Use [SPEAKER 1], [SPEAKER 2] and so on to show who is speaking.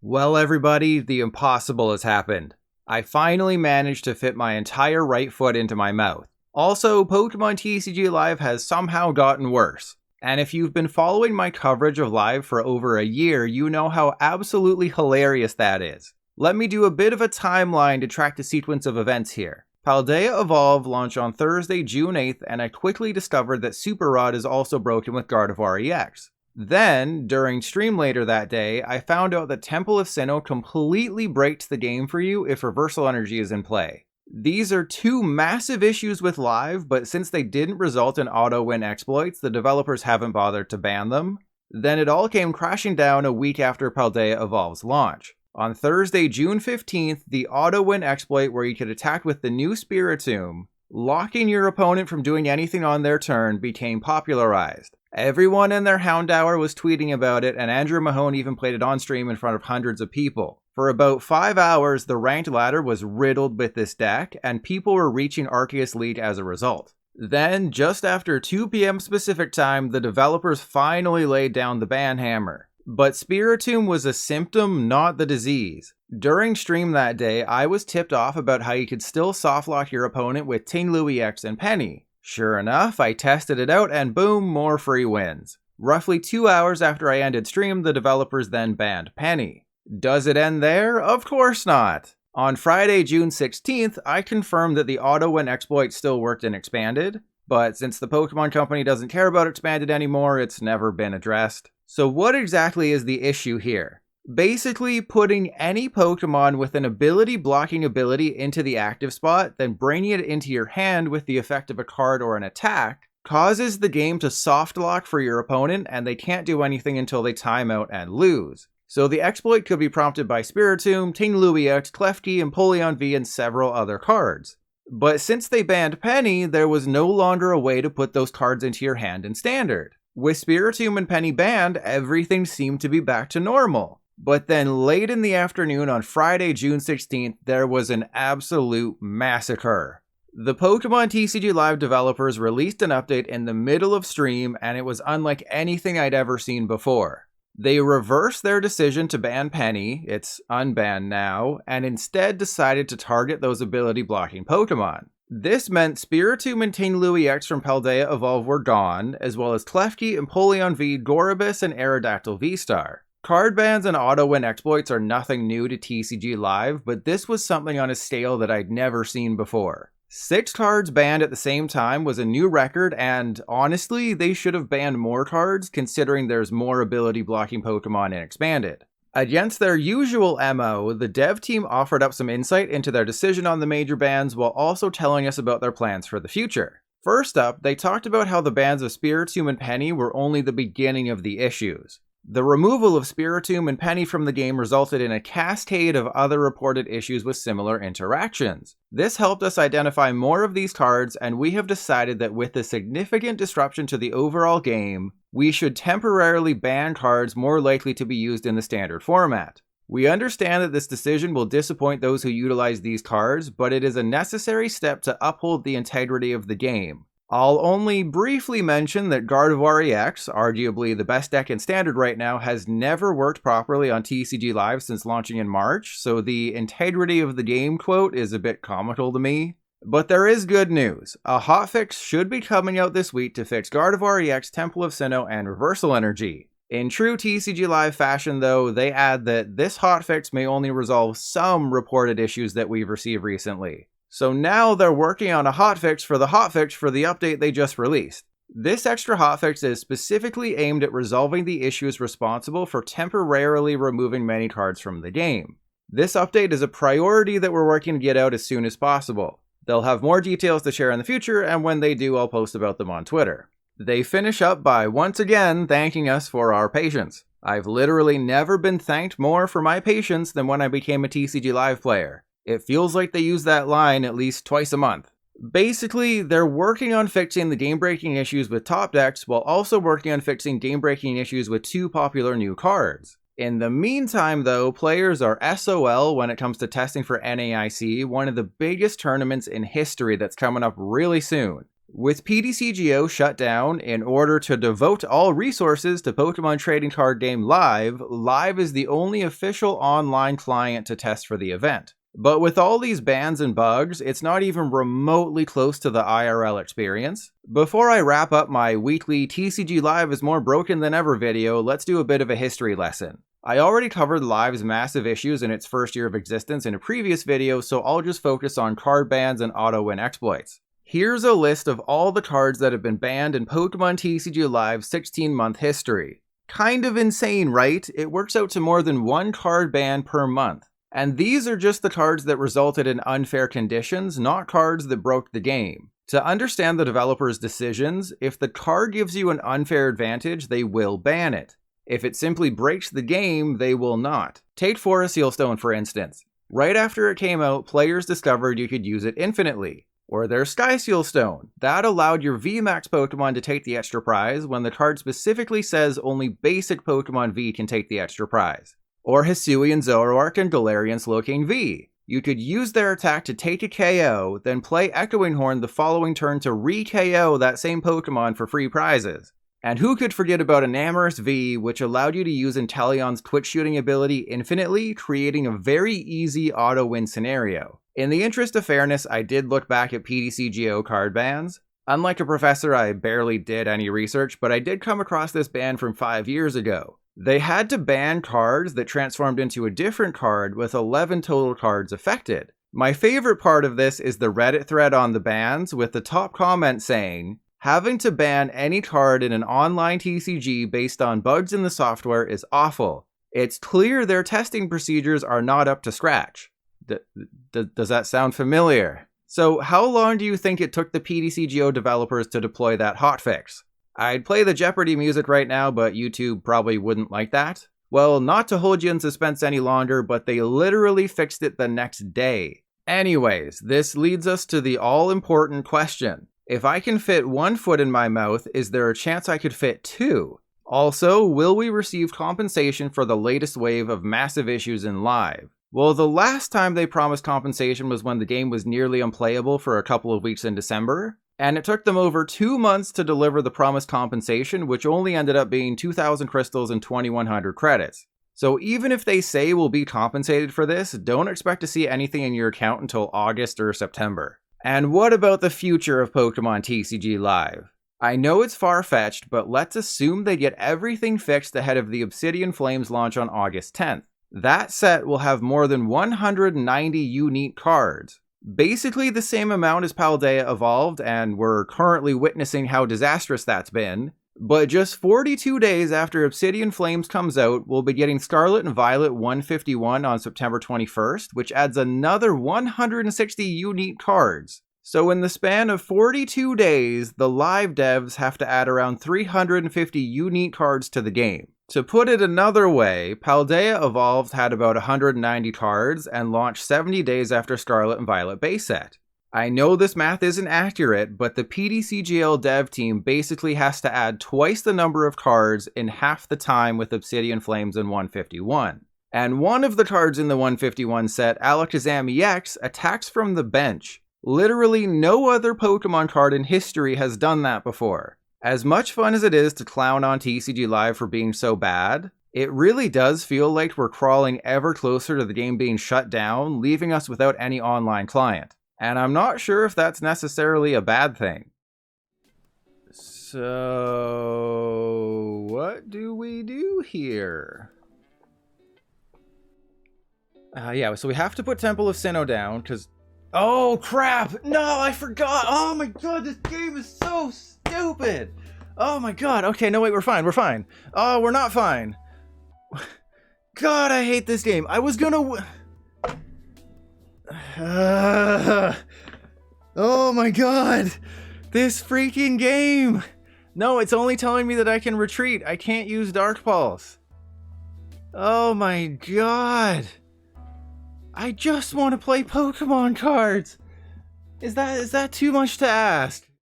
[SPEAKER 1] Well, everybody, the impossible has happened. I finally managed to fit my entire right foot into my mouth. Also, Pokemon TCG Live has somehow gotten worse. And if you've been following my coverage of Live for over a year, you know how absolutely hilarious that is. Let me do a bit of a timeline to track the sequence of events here. Paldea Evolve launched on Thursday, June 8th, and I quickly discovered that Super Rod is also broken with Gardevoir EX. Then, during stream later that day, I found out that Temple of Sinnoh completely breaks the game for you if Reversal Energy is in play. These are two massive issues with Live, but since they didn't result in auto-win exploits, the developers haven't bothered to ban them. Then it all came crashing down a week after Paldea Evolve's launch. On Thursday, June 15th, the auto-win exploit where you could attack with the new Spiritomb, locking your opponent from doing anything on their turn, became popularized. Everyone and their Houndour was tweeting about it, and Andrew Mahone even played it on stream in front of hundreds of people. For about 5 hours, the ranked ladder was riddled with this deck, and people were reaching Arceus League as a result. Then, just after 2 PM Pacific time, the developers finally laid down the ban hammer. But Spiritomb was a symptom, not the disease. During stream that day, I was tipped off about how you could still softlock your opponent with Ting-Lu EX and Penny. Sure enough, I tested it out and boom, more free wins. Roughly 2 hours after I ended stream, the developers then banned Penny. Does it end there? Of course not! On Friday, June 16th, I confirmed that the auto-win exploit still worked in Expanded, but since the Pokemon Company doesn't care about Expanded anymore, it's never been addressed. So what exactly is the issue here? Basically, putting any Pokemon with an ability blocking ability into the active spot, then bringing it into your hand with the effect of a card or an attack, causes the game to soft lock for your opponent and they can't do anything until they time out and lose. So the exploit could be prompted by Spiritomb, Ting-Lu EX, Klefki, Empoleon V, and several other cards. But since they banned Penny, there was no longer a way to put those cards into your hand in Standard. With Spiritomb and Penny banned, everything seemed to be back to normal. But then late in the afternoon on Friday, June 16th, there was an absolute massacre. The Pokemon TCG Live developers released an update in the middle of stream, and it was unlike anything I'd ever seen before. They reversed their decision to ban Penny, it's unbanned now, and instead decided to target those ability blocking Pokemon. This meant Spiritomb and Ting-Lu EX from Paldea Evolve were gone, as well as Klefki, Empoleon V, Gorobus, and Aerodactyl V-Star. Card bans and auto-win exploits are nothing new to TCG Live, but this was something on a scale that I'd never seen before. 6 cards banned at the same time was a new record, and honestly, they should have banned more cards considering there's more ability blocking Pokemon in Expanded. Against their usual MO, the dev team offered up some insight into their decision on the major bans while also telling us about their plans for the future. First up, they talked about how the bans of Spiritomb and Penny were only the beginning of the issues. The removal of Spiritomb and Penny from the game resulted in a cascade of other reported issues with similar interactions. This helped us identify more of these cards, and we have decided that with the significant disruption to the overall game, we should temporarily ban cards more likely to be used in the standard format. We understand that this decision will disappoint those who utilize these cards, but it is a necessary step to uphold the integrity of the game. I'll only briefly mention that Gardevoir EX, arguably the best deck in Standard right now, has never worked properly on TCG Live since launching in March, so the integrity of the game quote is a bit comical to me. But there is good news. A hotfix should be coming out this week to fix Gardevoir EX, Temple of Sinnoh, and Reversal Energy. In true TCG Live fashion though, they add that this hotfix may only resolve some reported issues that we've received recently. So now they're working on a hotfix for the update they just released. This extra hotfix is specifically aimed at resolving the issues responsible for temporarily removing many cards from the game. This update is a priority that we're working to get out as soon as possible. They'll have more details to share in the future, and when they do, I'll post about them on Twitter. They finish up by once again thanking us for our patience. I've literally never been thanked more for my patience than when I became a TCG Live player. It feels like they use that line at least twice a month. Basically, they're working on fixing the game-breaking issues with top decks while also working on fixing game-breaking issues with 2 popular new cards. In the meantime though, players are SOL when it comes to testing for NAIC, one of the biggest tournaments in history that's coming up really soon. With PTCGO shut down in order to devote all resources to Pokemon trading card game Live is the only official online client to test for the event. But with all these bans and bugs, it's not even remotely close to the IRL experience. Before I wrap up my weekly TCG Live is more broken than ever video, let's do a bit of a history lesson. I already covered Live's massive issues in its first year of existence in a previous video, so I'll just focus on card bans and auto-win exploits. Here's a list of all the cards that have been banned in Pokemon TCG Live's 16-month history. Kind of insane, right? It works out to more than one card ban per month. And these are just the cards that resulted in unfair conditions, not cards that broke the game. To understand the developer's decisions, if the card gives you an unfair advantage, they will ban it. If it simply breaks the game, they will not. Take Forest Sealstone for instance. Right after it came out, players discovered you could use it infinitely. Or there's Sky Sealstone. That allowed your VMAX Pokemon to take the extra prize when the card specifically says only basic Pokemon V can take the extra prize. Or Hisuian Zoroark and Galarian Slowking V. You could use their attack to take a KO, then play Echoing Horn the following turn to re-KO that same Pokemon for free prizes. And who could forget about Enamorous V, which allowed you to use Inteleon's Twitch shooting ability infinitely, creating a very easy auto-win scenario. In the interest of fairness, I did look back at PTCGO card bans. Unlike a professor, I barely did any research, but I did come across this ban from 5 years ago. They had to ban cards that transformed into a different card with 11 total cards affected. My favorite part of this is the Reddit thread on the bans with the top comment saying, "Having to ban any card in an online TCG based on bugs in the software is awful. It's clear their testing procedures are not up to scratch." Does that sound familiar? So how long do you think it took the PTCGO developers to deploy that hotfix? I'd play the Jeopardy music right now, but YouTube probably wouldn't like that. Well, not to hold you in suspense any longer, but they literally fixed it the next day. Anyways, this leads us to the all-important question. If I can fit one foot in my mouth, is there a chance I could fit two? Also, will we receive compensation for the latest wave of massive issues in Live? Well, the last time they promised compensation was when the game was nearly unplayable for a couple of weeks in December, and it took them over 2 months to deliver the promised compensation, which only ended up being 2,000 crystals and 2,100 credits. So even if they say we'll be compensated for this, don't expect to see anything in your account until August or September. And what about the future of Pokemon TCG Live? I know it's far-fetched, but let's assume they get everything fixed ahead of the Obsidian Flames launch on August 10th. That set will have more than 190 unique cards. Basically the same amount as Paldea Evolved, and we're currently witnessing how disastrous that's been. But just 42 days after Obsidian Flames comes out, we'll be getting Scarlet and Violet 151 on September 21st, which adds another 160 unique cards. So in the span of 42 days, the Live devs have to add around 350 unique cards to the game. To put it another way, Paldea Evolved had about 190 cards and launched 70 days after Scarlet and Violet base set. I know this math isn't accurate, but the PTCGL dev team basically has to add twice the number of cards in half the time with Obsidian Flames in 151. And one of the cards in the 151 set, Alakazam EX, attacks from the bench. Literally no other Pokemon card in history has done that before. As much fun as it is to clown on TCG Live for being so bad, it really does feel like we're crawling ever closer to the game being shut down, leaving us without any online client. And I'm not sure if that's necessarily a bad thing. So, what do we do here? So we have to put Temple of Sinnoh down, because... Oh, crap! No, I forgot! Oh my god, this game is so stupid! Oh my god, okay, no wait, we're fine. Oh, we're not fine. God, I hate this game. I was gonna... Oh my god! This freaking game! No, it's only telling me that I can retreat. I can't use Dark Pulse. Oh my god! I just want to play Pokemon cards! Is that too much to ask?